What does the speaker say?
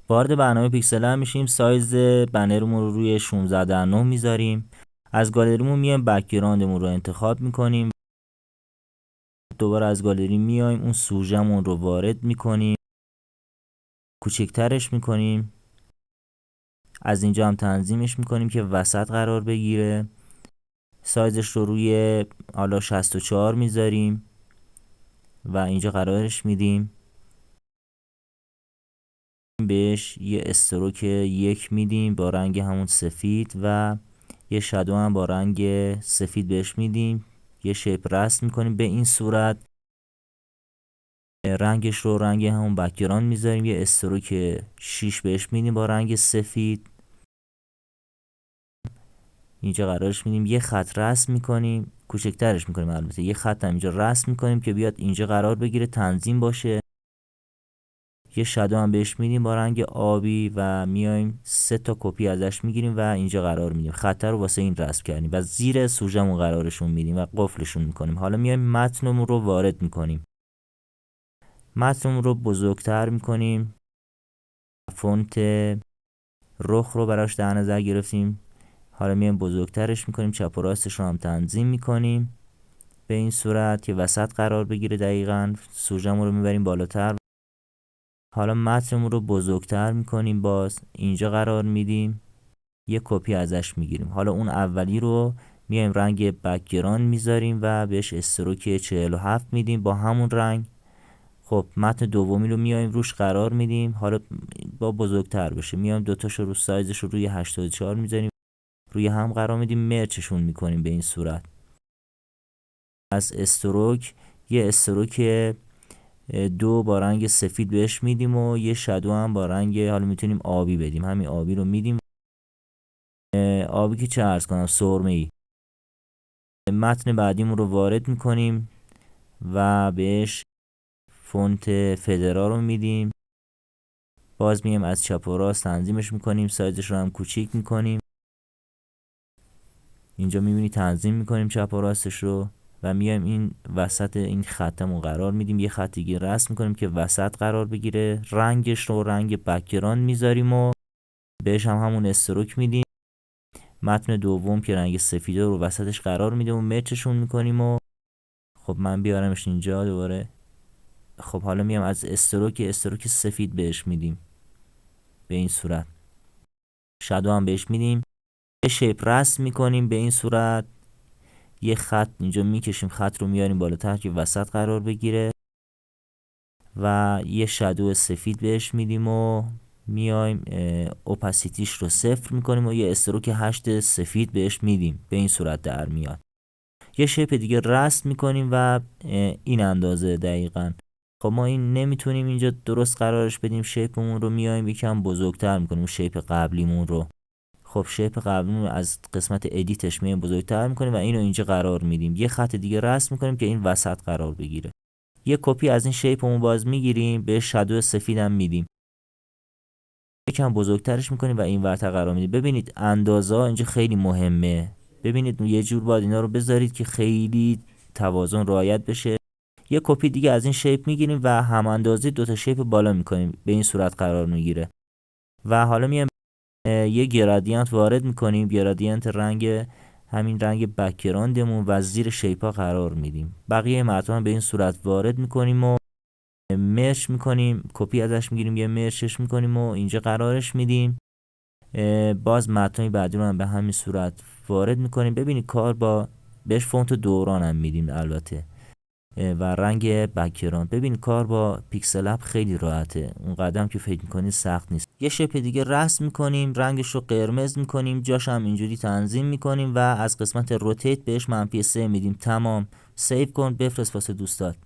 وارد برنامه پیکسلر میشیم. سایز بنرمون رو روی 16:9 میذاریم. از گالریمون میایم بک‌گراندمون رو انتخاب میکنیم. دوباره از گالری میایم اون سوژه‌مون رو وارد میکنیم، کوچکترش میکنیم. از اینجا هم تنظیمش میکنیم که وسط قرار بگیره. سایزش رو روی حالا 64 میذاریم و اینجا قرارش میدیم. بهش یه استروک 1 میدیم با رنگ همون سفید و یه شادو هم با رنگ سفید بهش میدیم. یه شیپ رسم میکنیم به این صورت. رنگش رو رنگ همون بک‌گراند میذاریم. یه استروک 6 بهش میدیم با رنگ سفید. اینجا قرارش میدیم یه خط رسم میکنیم، کوچکترش میکنیم البته. یه خط هم اینجا رسم میکنیم که بیاد اینجا قرار بگیره، تنظیم باشه. یه شادو هم بهش میدیم با رنگ آبی و میایم 3 تا کپی ازش میگیریم و اینجا قرار میدیم. خط رو واسه این رسم کردیم و زیر سوژه‌مون قرارشون میدیم و قفلشون میکنیم. حالا میایم متنمون رو وارد میکنیم. متنمون رو بزرگتر میکنیم. فونت رخ رو براش در نظر گرفتیم. حالا میایم بزرگترش میکنیم. چپ و راستش رو هم تنظیم میکنیم به این صورت که وسط قرار بگیره. دقیقاً سوژه‌مون رو میبریم بالاتر. حالا متنمون رو بزرگتر میکنیم، باز اینجا قرار میدیم، یه کپی ازش میگیریم. حالا اون اولی رو میایم رنگ بک‌گراند میذاریم و بهش استروک 47 میدیم با همون رنگ. خب متن دومی رو میایم روش قرار میدیم. حالا با بزرگتر بشه میایم دوتاشو رو سایزش رو روی 84 میذاریم، روی هم قرار میدیم، مرچشون میکنیم به این صورت. از استروک یه استروک 2 با رنگ سفید بهش میدیم و یه شادو هم با رنگ، حالا میتونیم آبی بدیم، همین آبی رو میدیم. آبی که چه عرض کنم، سرمه‌ای. متن بعدیمون رو وارد میکنیم و بهش فونت فدرا رو میدیم. باز میایم از چپ و راست تنظیمش میکنیم، سایزش رو هم کوچیک میکنیم. اینجا میبینی تنظیم میکنیم چپ و راستش رو و میایم این وسط این خطمون قرار میدیم. یه خط دیگه رسم میکنیم که وسط قرار بگیره. رنگش رو رنگ بک‌گراند میذاریم و بهش هم همون استروک میدیم. متن دوم که رنگ سفیده رو وسطش قرار میدیم و مرچشون میکنیم و خب من بیارمش اینجا دوباره. خب حالا میام از استروک سفید بهش میدیم به این صورت. شادو هم بهش میدیم. یه شیپ رسم میکنیم به این صورت. یه خط اینجا میکشیم، خط رو میاریم بالاتر که وسط قرار بگیره و یه شادو سفید بهش میدیم و میایم اوپاسیتیش رو 0 میکنیم و یه استروک 8 سفید بهش میدیم به این صورت در میاد. یه شیپ دیگه رسم میکنیم و این اندازه دقیقاً. خب ما این نمیتونیم اینجا درست قرارش بدیم. شیپمون رو میایم یکم بزرگتر میکنیم، شیپ قبلیمون رو. خب شیپ قبلیمون از قسمت ادیتش میایم بزرگتر میکنیم و اینو اینجا قرار میدیم. یه خط دیگه رسم میکنیم که این وسط قرار بگیره. یه کپی از این شیپمون باز میگیریم، به شادو سفیدم میدیم، یکم بزرگترش میکنیم و این ورتر قرار میدیم. ببینید اندازه اینجا خیلی مهمه. ببینید یه جور باید اینا رو بذارید که خیلی توازن رعایت بشه. یه کپی دیگه از این شیپ میگیریم و هم اندازه 2 تا شیپ بالا میکنیم، به این صورت قرار میگیره. و حالا میایم یه گرادینت وارد میکنیم، گرادینت رنگ همین رنگ بک‌گراندمون و زیر شیپا قرار میدیم. بقیه متن به این صورت وارد میکنیم و مرچ میکنیم، کپی ازش میگیریم، یه مرچش میکنیم و اینجا قرارش میدیم. باز متن بعدی رو هم به همین صورت وارد میکنیم. ببینید کار با بهش فونت دوران هم میدیم البته و رنگ بک‌گراند. ببین کار با پیکسل اپ خیلی راحته، اون قدم که فکر میکنید سخت نیست. یه شیپ دیگه رسم میکنیم، رنگش رو قرمز میکنیم، جاش هم اینجوری تنظیم میکنیم و از قسمت روتیت بهش -3 میدیم. تمام. سیو کن، بفرست واسه دوستات.